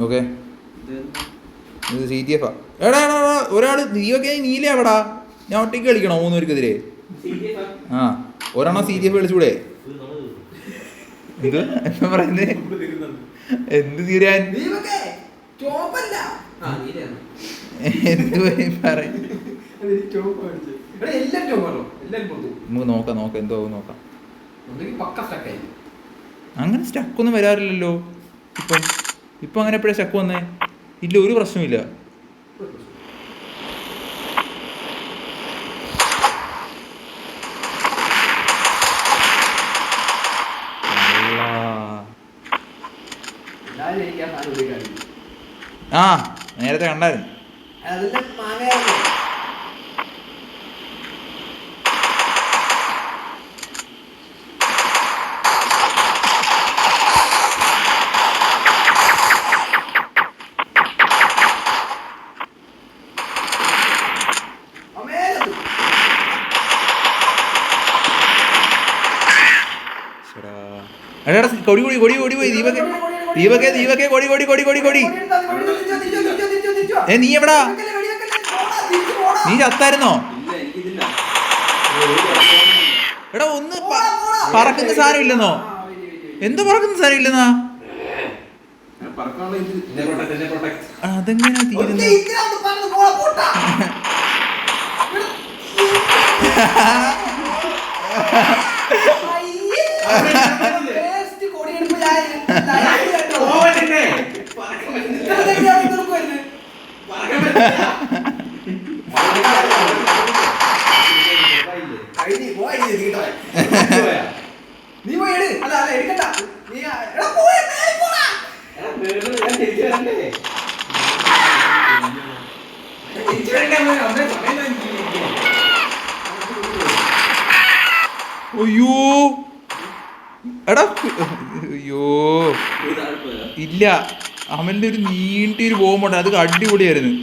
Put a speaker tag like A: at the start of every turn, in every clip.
A: Okay ഇത് CTF ആ. എടാ ഒരാൾ നീയൊക്കെ നീല എവിടാ? ഞാൻ ഒറ്റയ്ക്ക് കളിക്കണോ 3 പേർക്കെതിരെ? ആ ഒരെണ്ണം CTF കളിച്ചൂടെ? എന്ത് എന്താ പറയുന്നത്? എന്ത് തീരാൻ? എന്ത് പറയും? നോക്കാം എന്തോ നോക്കാം. അങ്ങനെ സ്റ്റക്കൊന്നും വരാറില്ലല്ലോ ഇപ്പം അങ്ങനെ എപ്പോഴാണ് സ്റ്റക്ക് വന്നേ? ഇല്ല, ഒരു പ്രശ്നമില്ല. ആ നേരത്തെ കണ്ടായിരുന്നു. എടാ കൊടി പോയി ദീപക്കെ കൊടി. നീ എവിടാ? നീ ചത്തായിരുന്നോ? എടാ ഒന്ന് പറക്കുന്ന സാധനം ഇല്ലെന്നോ? എന്തോ പറക്കുന്ന സാധനം ഇല്ലെന്നാ? അതെങ്ങനെയാ തീരുന്നത്? അയ്യോ എടാ അയ്യോ ഇല്ല, അവൻ്റെ ഒരു നീണ്ടിയൊരു ബോംബുണ്ട്, അത് അടിപൊളിയായിരുന്നു.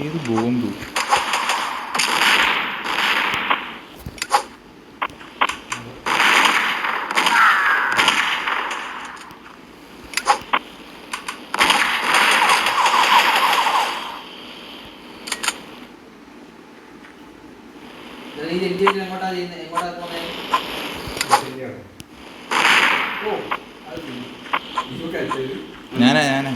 A: ഏത് ബോംബ്? ഞാനാ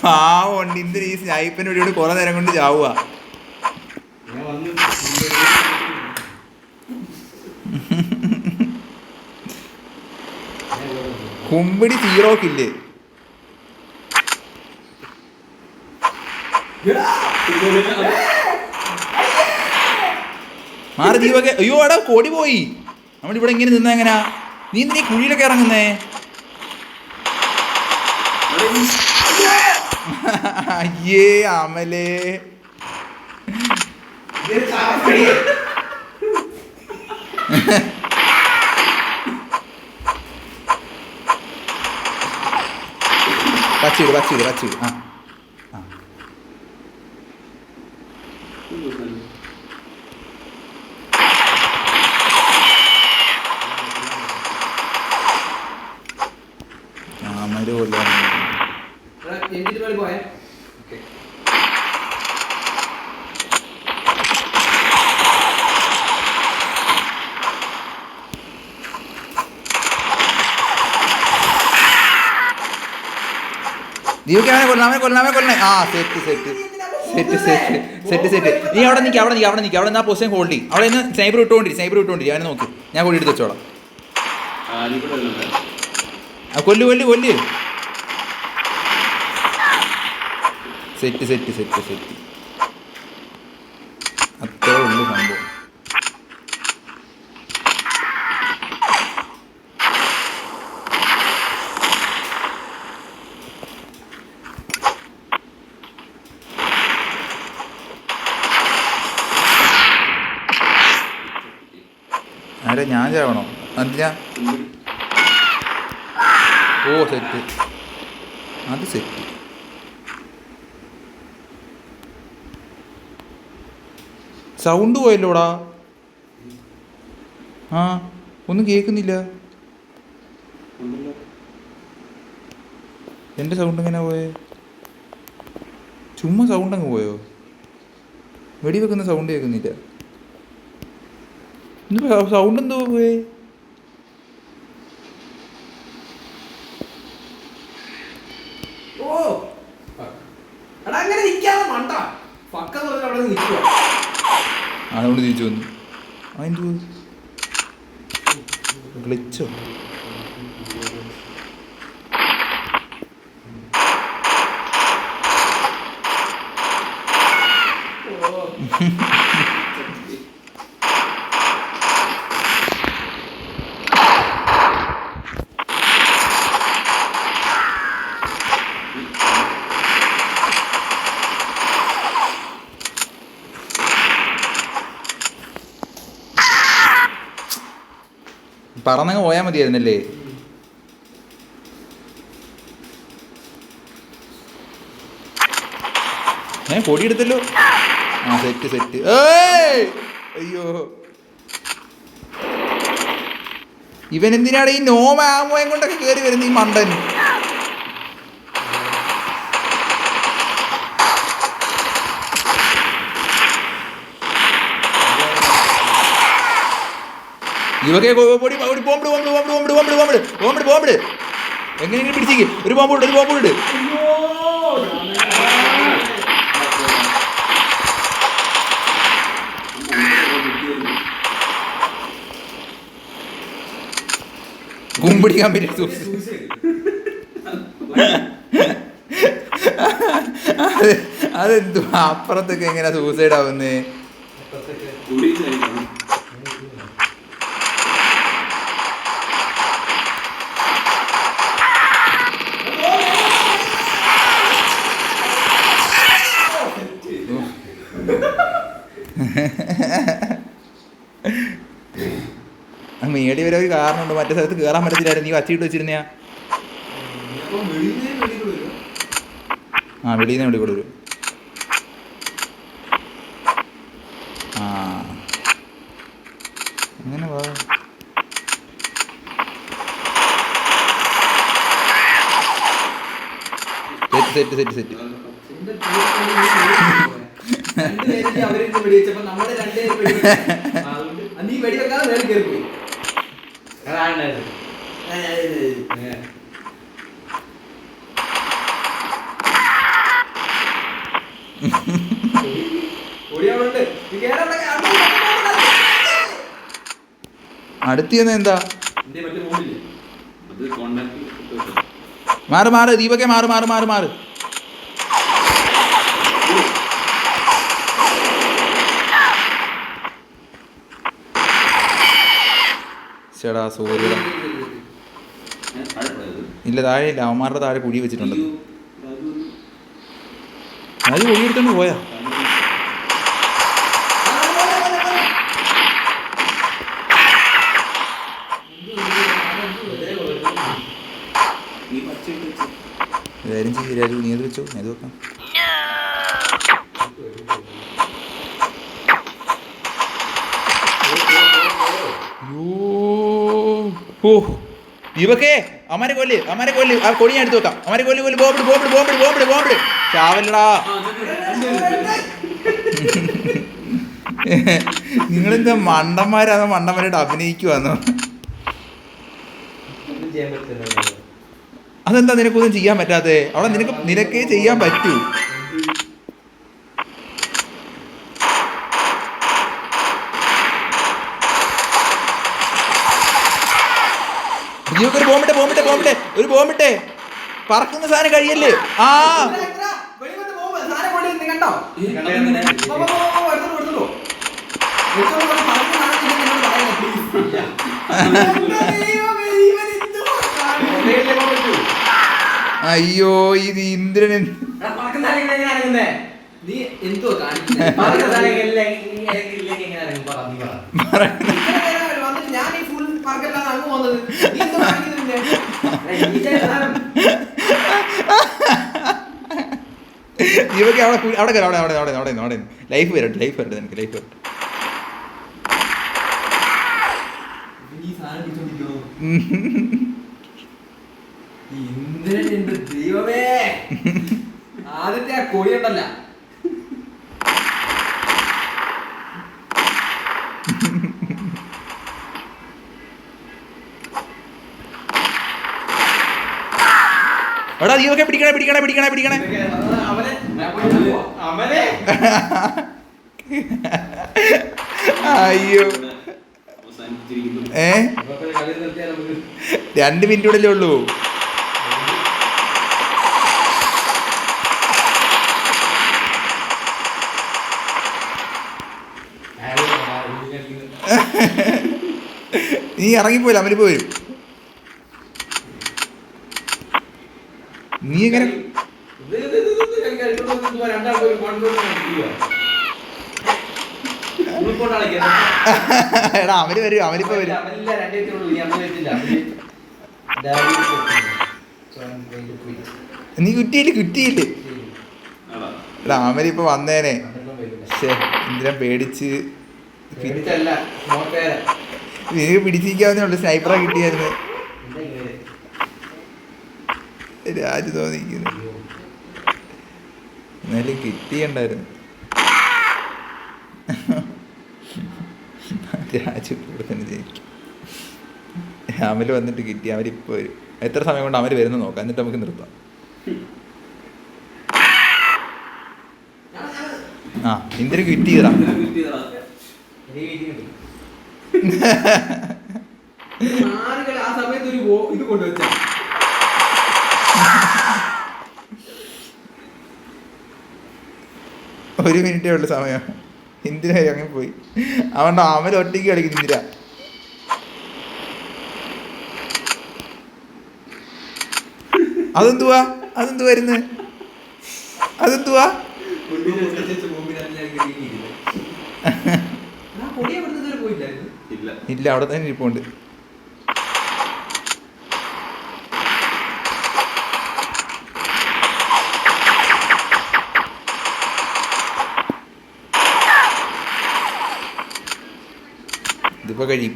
A: പാവുണ്ട്. ഇന്ന് ഈ സ്നൈപ്പിൻ്റെ കൂടെ കുറെ നേരം കൊണ്ട് ചാവുക. കുമ്പിടി 0 കില്ല്. മാറി ദീപക്കെ. അയ്യോ എടാ കൊടി പോയി. നമ്മളിവിടെ ഇങ്ങനെ നിന്നാ എങ്ങനാ? നീ എന്തിനാ കുഴിയിലൊക്കെ ഇറങ്ങുന്നേ? അയ്യേ അമലേ, പച്ചിട് അമല് കൊല്ലാൻ ദീപക്ക് അവനെ കൊല്ലണേ. ആ set set set set set. നീ അവിടെ നിൽക്കുക, അവിടെ നിൽക്കുക, അവിടെ നിൽക്കുക. അവിടെ നിന്ന് ആ പൊസിഷൻ ഹോൾഡ് ചെയ്യും. അവിടെ നിന്ന് സ്നൈപ്പർ ഇട്ടുകൊണ്ടിരി അവനെ നോക്കി. ഞാൻ കൊടി എടുത്ത് വെച്ചോളാം. കൊല്ല് കൊല്ല് കൊല്ല്. Set set set set. അത്രേ ഉള്ളൂ സംഭവം. ആരെ ഞാൻ ചാവണോ? എന്തിനാ? ഓ സെറ്റ്, അത് സെറ്റ്. സൗണ്ട് പോയല്ലോടാ. ആ ഒന്നും കേൾക്കുന്നില്ല. എൻ്റെ സൗണ്ട് എങ്ങനെ പോയേ? ചുമ്മാ സൗണ്ട് അങ്ങ് പോയോ? വെടിവെക്കുന്ന സൗണ്ട് കേൾക്കുന്നില്ല. സൗണ്ട് എന്തോ പോയേ? അതുകൊണ്ട് തിരിച്ചു വന്നു. അതെന്തോ ഗ്ലിച്ചോ? പറന്നങ്ങ് പോയാൽ മതിയായിരുന്നല്ലേ? പൊടിയെടുത്തല്ലോ. ആ സെറ്റ് സെറ്റ്. അയ്യോ, ഇവൻ എന്തിനാണ് ഈ നോമാമോയം കൊണ്ടൊക്കെ കയറി വരുന്ന ഈ മണ്ടൻ? ഇവക്കെ പൊടി ബോംബിട് എങ്ങനെയെങ്കിലും പിടിച്ചേക്ക്. ഒരു ബോംബിട്. കുമ്പിടിക്കാൻ പറ്റിയ അതെന്തു അപ്പുറത്തൊക്കെ എങ്ങനെയാ സൂസൈഡ് ആവുന്നേ? മേടി വരെ ഒരു കാരണമുണ്ട്. മറ്റേ സ്ഥലത്ത് കയറാൻ പറ്റത്തില്ലായിരുന്നു. നീ വച്ചിട്ട് വെച്ചിരുന്നയാ. ആ വെളിയിൽ നിന്ന് വെളിക്കൂടെ വരും. ആ അങ്ങനെ വാ. Set set set set. അടുത്ത് ചെന്ന എന്താ? മാറ് ദീപക്കെ മാറ്. ചേടാ സോറി. ഇല്ല താഴെ ഇല്ല, അവന്മാരുടെ താഴെ കുഴി വെച്ചിട്ടുണ്ട്. അത് കുഴി എടുത്തോണ്ട് പോയാ. കാര്യം ചെയ്യ രാജു, നീ അത് വെച്ചോ, ഞാൻ അത് വെക്കാം. ഓ ഇവക്കെ അമാരെ കൊല്ല്. ആ കൊടി ഞാൻ എടുത്ത് വെക്കാം. അമാരെ കൊല്ല്. ബോംബിട് ചാവല്ലടാ. നിങ്ങളെന്താ മണ്ടന്മാരാണോ? മണ്ടന്മാരായിട്ട് അഭിനയിക്കുവാന്നോ? അതെന്താ നിനക്കൊന്നും ചെയ്യാൻ പറ്റാത്തേ? അവിടെ നിനക്കേ ചെയ്യാൻ പറ്റൂ. നീയൊക്കെ ഒരു ബോംബിട്ടെ ബോംബിട്ടെ ബോംബിട്ടെ ഒരു ബോംബിട്ടെ പറക്കുന്ന സാധനം കഴിയല്ലേ. ആ അയ്യോ ഇത് ഇന്ദ്രൻ
B: നീ എന്തോ ഞാൻ ഈ ഫുൾ പറക്കല്ലാതെ അങ്ങ് പോകുന്നത് നീ എന്തോ കാണിക്കുന്നില്ലേ
A: ഇവക്ക് അവിടെ അവിടെ ലൈഫ് വരട്ടെ നിനക്ക് ലൈഫ് വരട്ടെ.
B: ഇന്ദ്രനുണ്ട് ദൈവമേ. ആദ്യത്തെ ആ കൊടി ഉണ്ടല്ല
A: എടാ നീയൊക്കെ പിടിക്കണേ അയ്യോ 2 മിനിറ്റ് കൂടെ അല്ലേ ഉള്ളൂ. നീ ഇറങ്ങിപ്പോയില്ല അമലിപ്പോ വരും. നീ എങ്ങനെ എടാ അവര് വരും അവരിപ്പോ വരും. നീ കുറ്റിയില്ല എടാ അമലിപ്പോ വന്നേനെ. ഇന്ദ്രൻ പേടിച്ച് നീ പിടിച്ചിരിക്കാവുന്നേ ഉള്ളു. സ്നൈപ്പറാ കിട്ടിയായിരുന്നു. രാജു തോന്നിക്കുന്നു എന്നാലും കിട്ടിയുണ്ടായിരുന്നു. രാജു കൂടെ തന്നെ ജയിക്കും. അമല് വന്നിട്ട് കിട്ടി. അവരിപ്പോൾ വരും. എത്ര സമയം കൊണ്ട് അമല് വരുന്ന നോക്കാം, എന്നിട്ട് നമുക്ക് നിർത്താം. ആ ഇന്ദ്രൻ കിട്ടിയതാ.
B: ആ സമയത്ത് ഒരു ഇത് കൊണ്ടുവച്ച
A: 1 മിനിറ്റേ ഉള്ളു സമയം. ഇന്ദിര അങ്ങനെ പോയി. അവൻ്റെ അമൽ ഒറ്റയ്ക്ക് കളിക്കും. ഇന്ദിര അതെന്തുവാ വരുന്നത്? അതെന്തുവാ? ഇല്ല അവിടെ തന്നെ ഇരിപ്പുണ്ട്. ഇതിപ്പോ കഴിയും.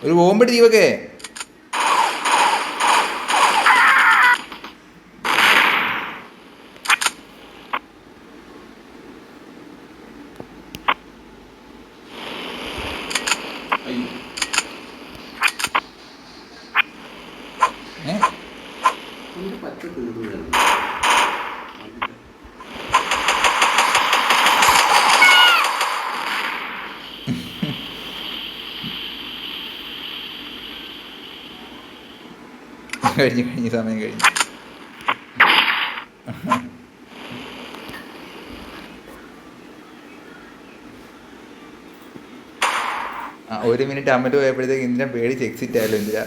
A: ഒരു ബോംബിട്ട് ജീവക്കെ. കഴിഞ്ഞ സമയം കഴിഞ്ഞു. ആ 1 മിനിറ്റ് അമ്മ പോയപ്പോഴത്തേക്ക് ഇന്ദിര പേടിച്ച് എക്സിറ്റ് ആയാലും ഇന്ദിര.